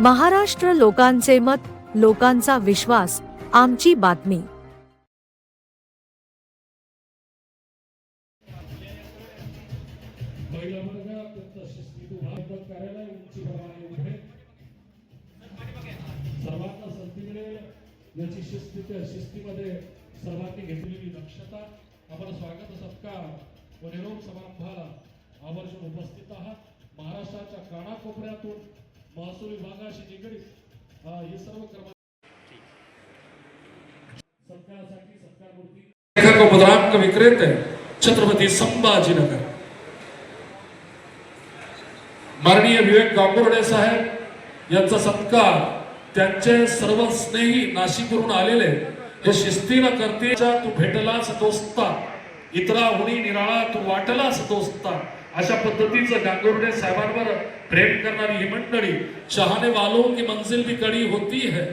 महाराष्ट्र लोकांचे मत, लोकांचा विश्वास, आमची बातमी। याची शिस्तीमध्ये सर्वांनी घेतलेली दक्षता, आपण स्वागत सत्कार व निरोप समारंभाला आवर्जून उपस्थित आहात। महाराष्ट्राच्या कानाकोपऱ्यातून महसूल विभागाशी निगडीत हे सर्व कर्मचारी सत्कारासाठी सत्कारमूर्ती लेखक व मुद्रांक विक्रेते छत्रपती संभाजीनगर माननीय विवेक गांगुर्डे साहेब यांचा सत्कार त्यांचे सर्व स्नेही नाशिकवरून आलेले हे शिस्तीनं करते। तू भेटलास दोस्ता, इतरा होणी निराळा तू वाटलास दोस्ता, अशा पद्धतीचं गांगुर्डे साहेबांवर प्रेम करणारी ही मंडळी चाहने वालों की मंजिल भी कड़ी होती है,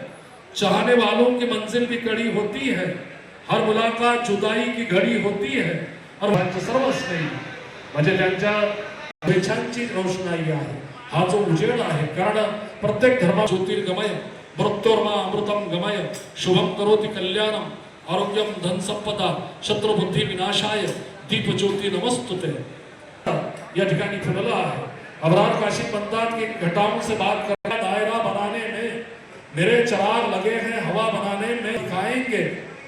चाहने वालों की मंजिल भी कड़ी होती है, हर मुलाकात जुदाई की घड़ी होती है। और सर्व स्नेही म्हणजे त्यांच्या शुभेच्छांची रोषणाई आहे, हा जो उजेड आहे। कारण प्रत्येक धर्मा ज्योतिर्गमय मृत्योर्मा अमृतम गमय शुभम करोति कल्याणम आरोग्यम धन संपदा शत्रुबुद्धि विनाशाय दीप ज्योति नमस्तुते। यह ठिकाणी ठेवला है। अबरार काशी म्हणतात की घटाओं से बात करना, दायरा बनाने में मेरे चिराग लगे हैं, हवा बनाने में दिखाएंगे,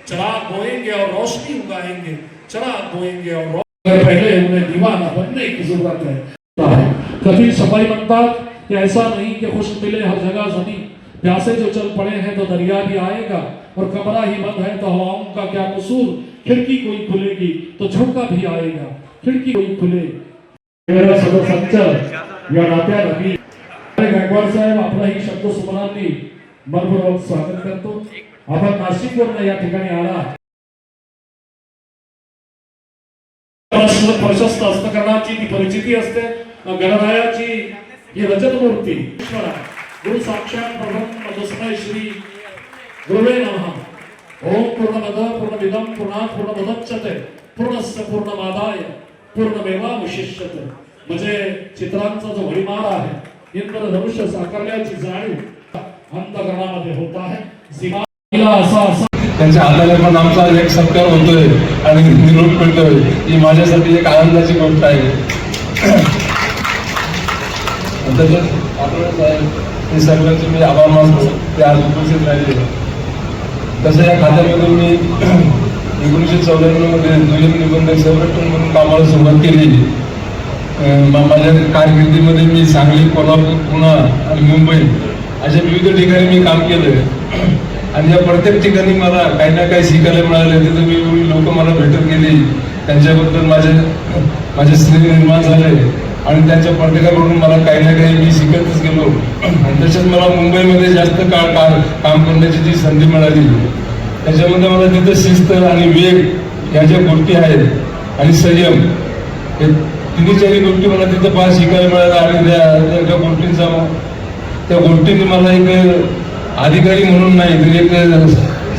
चिराग बोएंगे और रोशनी उगाएंगे, चिराग बोएंगे और पहले उन्हें दीवाना बनने की जरूरत है। कभी सफाई म्हणतात कि ऐसा नहीं कि खुश मिले हर जगह जमी, प्यासे जो चल पड़े हैं तो दरिया भी आएगा, और कमरा ही बंद है तो हवाओं का क्या कसूर, खिड़की कोई खुलेगी तो झोंका भी आएगा, खिड़की कोई खुले। मेरा सदस्य या नात्याने गायकवाड साहेब आपला ही शब्द सुमनांनी मनपूर्वक स्वागत करतो। आपण नाशिकवरून या ठिकाणी आला। प्रशस्त हस्तकरणाची ती परिचिती असते। गणरायाची ही रजत मूर्ती गुरु साक्षात ब्रह्म तस्मै श्री गुरुवे नमः। ओम पूर्णमद पूर्णमिदं पूर्णात् पूर्णमुदच्यते पूर्णस्य पूर्णमादाय पूर्णमेवावशिष्यते। म्हणजे चित्रांचा जो भडीमार आहे, इंद्रधनुष्य साकारल्याची जाणीव अंतःकरणामध्ये होत आहे। सीमाला असा त्यांच्या हाताने पण आमचा एक सत्कार होतोय आणि निरोप मिळतोय, ही माझ्यासाठी एक आनंदाची गोष्ट आहे। हे सर्वांचे मी आभार मानतो, ते आज उपस्थित राहिले। तसं या खात्यामध्ये मी 1994 मध्ये दुय्यम निबंधक संरक्षण म्हणून कामाला सुरुवात केली। माझ्या कारकिर्दीमध्ये मी सांगली, कोल्हापूर, पुणे आणि मुंबई अशा विविध ठिकाणी मी काम केलं, आणि या प्रत्येक ठिकाणी मला काही ना काही शिकायला मिळाले। तिथे मी लोक मला भेटत गेली, त्यांच्याबद्दल माझे स्नेह निर्माण झाले, आणि त्यांच्या प्रत्येकाकडून मला काही ना काही मी शिकतच गेलो। आणि तसेच मला मुंबईमध्ये जास्त काळ काम करण्याची जी संधी मिळाली, त्याच्यामध्ये मला तिथं शिस्त आणि वेग ह्या ज्या गोष्टी आहेत आणि संयम, हे तिन्ही चारही गोष्टी मला तिथं फार शिकायला मिळाल्या। आणि त्या गोष्टींनी मला एक अधिकारी म्हणून नाही तर एक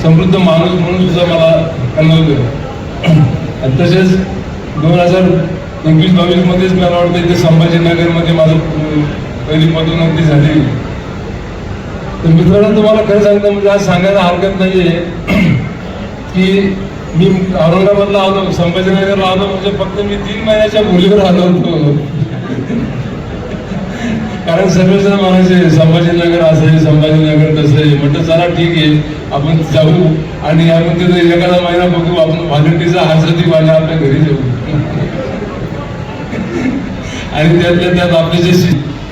समृद्ध माणूस म्हणून सुद्धा मला बनवलं। तसेच 2021-22 मध्येच मला वाटतं इथे संभाजीनगरमध्ये माझं पहिली पदोन्नती झाली। तर मित्रांनो, तुम्हाला खरं सांगतो म्हणजे आज सांगायला हरकत नाहीये की मी औरंगाबादला आलो, संभाजीनगरला आलो म्हणजे फक्त मी 3 महिन्याच्या मुलीवर आलो होतो। कारण सर्वजण म्हणायचे संभाजीनगर असं आहे, संभाजीनगर तसं आहे। म्हटलं चला ठीक आहे, आपण जाऊ आणि आपण तिथे एखादा महिना बघू, आपण व्हॉलंटीचा हजरती वाला आपल्या घरी जाऊ। आणि त्यातल्या त्यात आपल्याशी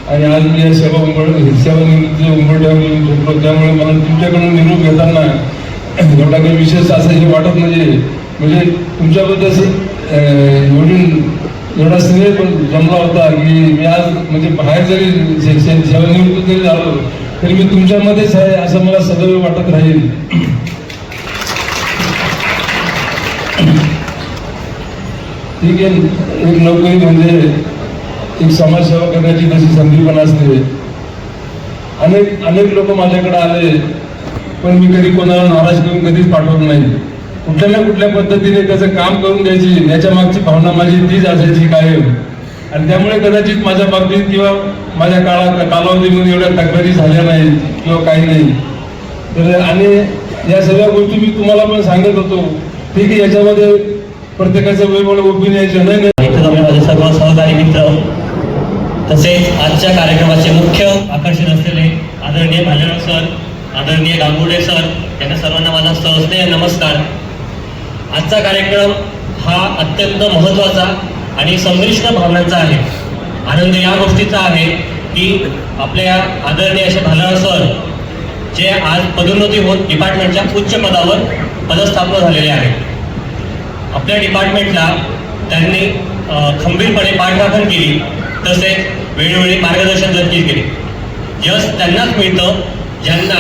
आणि आज मी या सेवा उंबरठ्यावर त्यामुळे मला तुमच्याकडून निरोप घेताना एवढा काही विशेष असं हे वाटत नाही। म्हणजे तुमच्याबद्दल एवढा स्नेह पण जमला होता की मी आज म्हणजे बाहेर जरी सेवानिवृत्त जरी झालो तरी मी तुमच्यामध्येच आहे असं मला सदैव वाटत राहील। ठीक आहे, एक नोकरी म्हणजे एक समाजसेवा करण्याची जशी संधी पण असते। अनेक लोक माझ्याकडे आले, पण मी कधी कोणाला नाराज करून कधीच पाठवत नाही। कुठल्या ना कुठल्या पद्धतीने त्याचं काम करून द्यायची, याच्या मागची भावना माझी तीच असायची कायम। आणि त्यामुळे कदाचित माझ्या बाबतीत किंवा माझ्या कालावधीमध्ये एवढ्या तक्रारी झाल्या नाहीत किंवा काही नाही. तर आणि या सगळ्या गोष्टी मी तुम्हाला पण सांगत होतो. ठीक आहे, याच्यामध्ये प्रत्येकाचं वेगवेगळं ओपिनियन नाही. माझे सर्व सहकारी मित्र तसेच आजच्या कार्यक्रमाचे मुख्य आकर्षण असलेले आदरणीय भालेराव सर, आदरणीय गांगुर्डे सर, यांना सर्वांना माझा सहस्नेह नमस्कार. आजचा कार्यक्रम हा अत्यंत महत्त्वाचा आणि संमिश्र भावनांचा आहे. आनंद या गोष्टीचा आहे की आपल्या आदरणीय असे भालेराव सर जे आज पदोन्नती होत डिपार्टमेंटच्या उच्च पदावर पदस्थापना झालेले आहेत. आपल्या डिपार्टमेंटला त्यांनी खंबीरपणे पाठराखण केली, तसेच वेळोवेळी मार्गदर्शन देखील केले. यश त्यांनाच मिळतं ज्यांना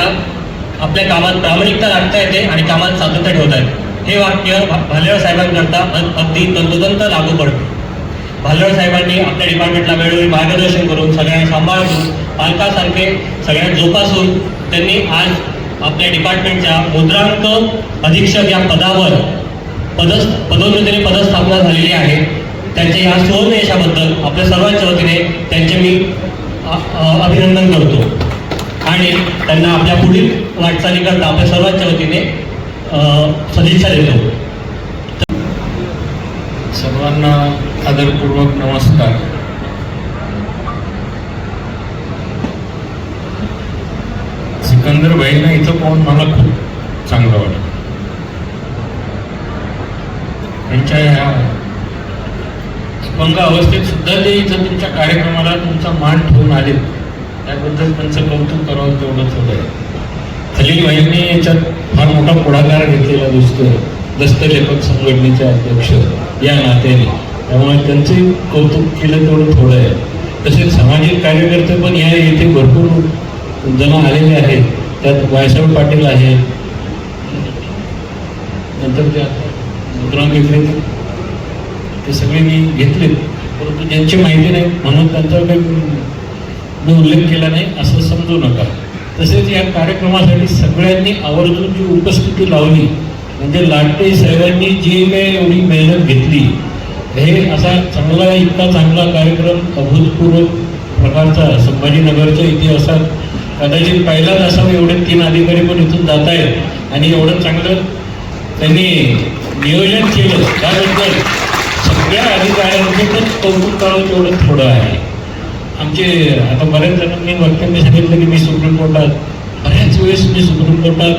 आपल्या कामात प्रामाणिकता राखता येते आणि कामात सातत्य ठेवता येते. हे वाक्य भालेराव साहेबांकरता अगदी तंतोतंत लागू पडते. भालेराव साहेबांनी आपल्या डिपार्टमेंटला वेळोवेळी मार्गदर्शन करून, सगळ्यांना सांभाळून, पालकासारखे सगळ्यांना जोपासून त्यांनी आज आपल्या डिपार्टमेंटच्या मुद्रांक अधीक्षक या पदावर पदोन्नतीने पदस्थापना झालेली आहे. त्यांच्या या सुवर्ण यशाबद्दल आपल्या सर्वांच्या वतीने त्यांचे मी अभिनंदन करतो आणि त्यांना आपल्या पुढील वाटचालीकरता आपल्या सर्वांच्या वतीने सदिच्छा देतो. सर्वांना आदरपूर्वक नमस्कार. सिकंदर भाईंना इथं पाहून मला खूप चांगलं वाटलं. त्यांच्या ह्या अपंग अवस्थेत सुद्धा ते इथं तुमच्या कार्यक्रमाला तुमचा मान ठेवून आले, त्याबद्दल त्यांचं कौतुक करावं तेवढंच होतं. खलील भाईंनी याच्यात फार मोठा पुढाकार घेतलेला दिसतोय, दस्तलेखक संघटनेचे अध्यक्ष या नात्याने, त्यामुळे त्यांचंही कौतुक केलं तेवढं थोडं आहे. तसेच सामाजिक कार्यकर्ते पण या येथे भरपूर जण आलेले आहेत. त्यात वायसाहेब पाटील आहे, नंतर त्या मुद्रांक विक्रेते, ते सगळे मी घेतले, परंतु ज्यांची माहिती नाही म्हणून त्यांचा काही मी उल्लेख केला नाही असं समजू नका. तसेच या कार्यक्रमासाठी सगळ्यांनी आवर्जून जी उपस्थिती लावली, म्हणजे लाटे साहेबांनी जी काही एवढी मेहनत घेतली, हे असा चांगला इतका चांगला कार्यक्रम अभूतपूर्व प्रकारचा संभाजीनगरच्या इतिहासात कदाचित पहिलाच असावं. एवढे 3 अधिकारी पण इथून जात आहेत आणि एवढं चांगलं त्यांनी नियोजन केलं, त्याबद्दल सगळ्या अधिकाऱ्यांचे पण कौतुक करावं तेवढं थोडं आहे. आमचे आता बऱ्याच जणांनी वक्त्यांनी सांगितलं की मी सुप्रीम कोर्टात, बऱ्याच वेळेस मी सुप्रीम कोर्टात,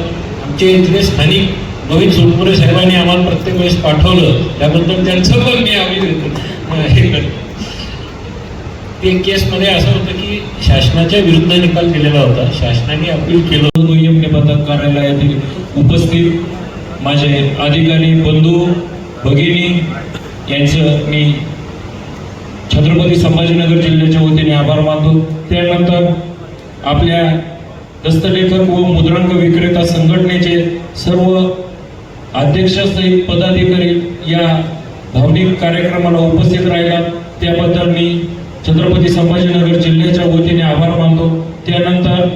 आमचे इथले स्थानिक गोविंद सोनपुरे साहेबांनी आम्हाला प्रत्येक वेळेस पाठवलं, त्याबद्दल त्यांचं पण मी हे करतो. ते केसमध्ये असं होतं की शासनाच्या विरुद्ध निकाल दिलेला होता, शासनाने अपील केलं. नियम पथक कार्यालयातील उपस्थित माझे अधिकारी बंधू भगिनी यांचं मी छत्रपती संभाजीनगर जिल्ह्याच्या वतीने आभार मानतो. त्यानंतर आपल्या दस्तलेखक व मुद्रांक विक्रेता संघटनेचे सर्व अध्यक्षसहित पदाधिकारी या भावनिक कार्यक्रमाला उपस्थित राहिला, त्याबद्दल मी छत्रपती संभाजीनगर जिल्ह्याच्या वतीने आभार मानतो. त्यानंतर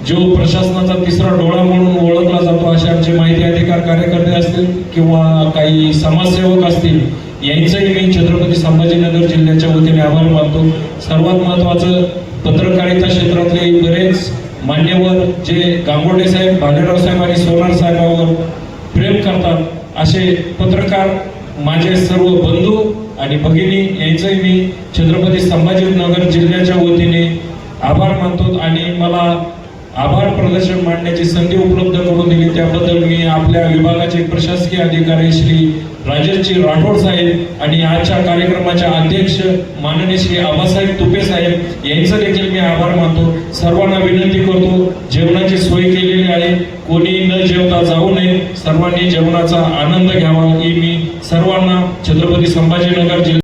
जो प्रशासनाचा तिसरा डोळा म्हणून ओळखला जातो असे आमचे माहिती अधिकार कार्यकर्ते असतील किंवा काही समाजसेवक असतील, यांचंही मी छत्रपती संभाजीनगर जिल्ह्याच्या वतीने आभार मानतो. सर्वात महत्त्वाचं, पत्रकारिता क्षेत्रातले बरेच मान्यवर जे गांगुर्डे साहेब, भालेराव साहेब आणि सोनार साहेबांवर प्रेम करतात, असे पत्रकार माझे सर्व बंधू आणि भगिनी यांचंही मी छत्रपती संभाजीनगर जिल्ह्याच्या वतीने आभार मानतो. आणि मला आभार प्रदर्शन मांडण्याची संधी उपलब्ध करून दिली त्याबद्दल मी आपल्या विभागाचे प्रशासकीय अधिकारी श्री राजेशजी राठोड साहेब आणि आजच्या कार्यक्रमाच्या अध्यक्ष माननीय श्री आबासाहेब तुपे साहेब यांचं देखील मी आभार मानतो. सर्वांना विनंती करतो, जेवणाची सोय केलेली आहे, कोणी न जेवता जाऊ नये, सर्वांनी जेवणाचा आनंद घ्यावा ही मी सर्वांना छत्रपती संभाजीनगर जिल्हा